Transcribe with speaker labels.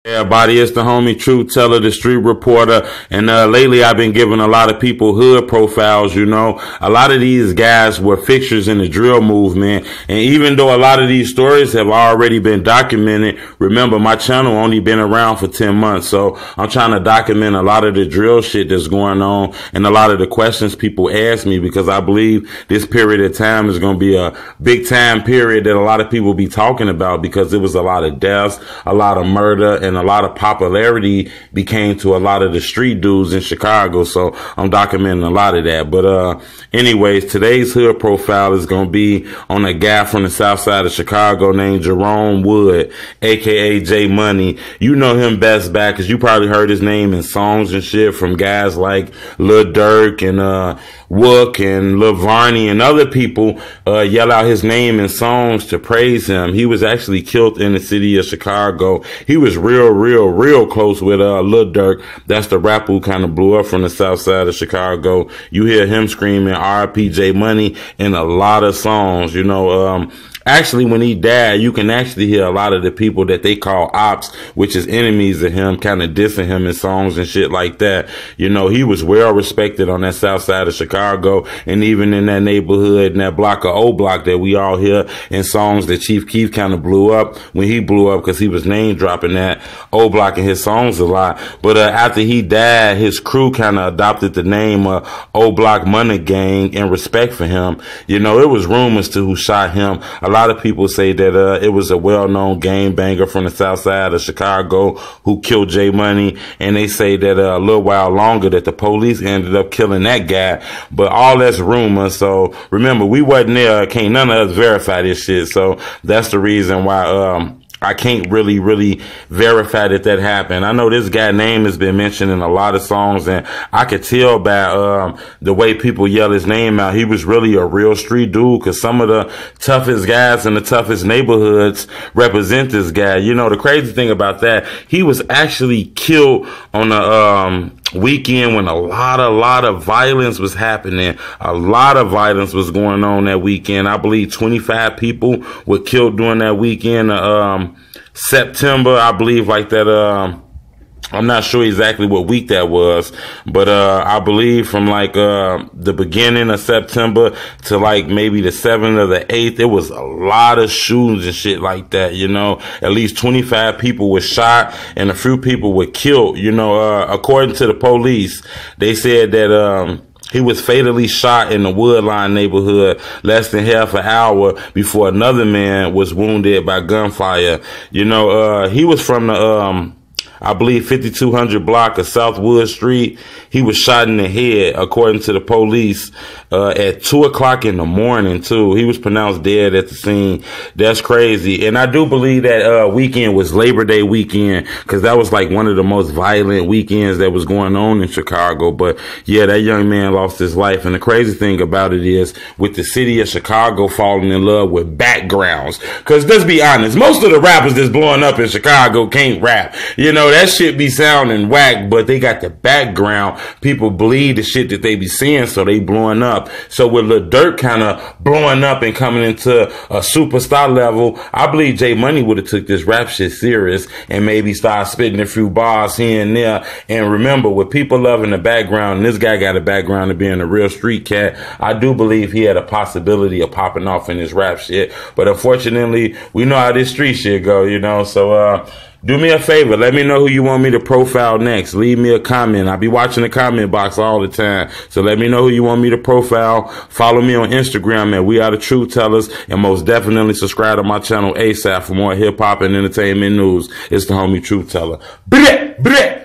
Speaker 1: Everybody, it's the homie Truth Teller, the street reporter, and lately I've been giving a lot of people hood profiles. You know, a lot of these guys were fixtures in the drill movement, and even though a lot of these stories have already been documented, remember my channel only been around for 10 months, so I'm trying to document a lot of the drill shit that's going on and a lot of the questions people ask me, because I believe this period of time is going to be a big time period that a lot of people be talking about, because it was a lot of deaths, a lot of murder, and a lot of popularity became to a lot of the street dudes in Chicago. So I'm documenting a lot of that. But anyways, today's hood profile is going to be on a guy from the south side of Chicago named Jerome Wood, aka J-Money. You know him best back because you probably heard his name in songs and shit from guys like Lil Durk and Wook and Lil Varney and other people yell out his name in songs to praise him. He was actually killed in the city of Chicago. He was real close with Lil Durk. That's the rapper who kind of blew up from the south side of Chicago. You hear him screaming R.I.P. J-Money in a lot of songs, you know. Actually, when he died, you can actually hear a lot of the people that they call ops, which is enemies of him, kind of dissing him in songs and shit like that. You know, he was well respected on that south side of Chicago, and even in that neighborhood, in that block of O Block that we all hear in songs that Chief Keef kind of blew up when he blew up, because he was name dropping that O Block in his songs a lot. But after he died, his crew kind of adopted the name O Block Money Gang in respect for him. You know, it was rumors to who shot him. A lot of people say that it was a well-known gang banger from the south side of Chicago who killed J-Money, and they say that a little while longer that the police ended up killing that guy. But all that's rumor. So remember, we wasn't there. Can't none of us verify this shit. So that's the reason why I can't really verify that happened. I know this guy's name has been mentioned in a lot of songs, and I could tell by the way people yell his name out. He was really a real street dude, because some of the toughest guys in the toughest neighborhoods represent this guy. You know, the crazy thing about that, he was actually killed on a weekend when a lot of violence was happening. A lot of violence was going on that weekend. I believe 25 people were killed during that weekend. September, I believe, like that. I'm not sure exactly what week that was, but I believe from like the beginning of September to like maybe the 7th or the 8th, there was a lot of shootings and shit like that. You know, at least 25 people were shot and a few people were killed. You know, according to the police, they said that he was fatally shot in the Woodline neighborhood less than half an hour before another man was wounded by gunfire. You know, he was from the I believe 5200 block of South Wood Street. He was shot in the head, according to the police, at 2 o'clock in the morning, too. He was pronounced dead at the scene. That's crazy. And I do believe that weekend was Labor Day weekend, because that was like one of the most violent weekends that was going on in Chicago. But yeah, that young man lost his life. And the crazy thing about it is, with the city of Chicago falling in love with backgrounds, because let's be honest, most of the rappers that's blowing up in Chicago can't rap. You know, that shit be sounding whack, but they got the background. People believe the shit that they be seeing, so they blowing up. So with Lil Durk kind of blowing up and coming into a superstar level, I believe J-Money would have took this rap shit serious and maybe start spitting a few bars here and there. And remember, with people loving the background, and this guy got a background of being a real street cat, I do believe he had a possibility of popping off in his rap shit. But unfortunately, we know how this street shit go, you know. So do me a favor. Let me know who you want me to profile next. Leave me a comment. I be watching the comment box all the time. So let me know who you want me to profile. Follow me on Instagram at We Are The Truth Tellers. And most definitely subscribe to my channel ASAP for more hip hop and entertainment news. It's the homie Truth Teller. Bleh, bleh.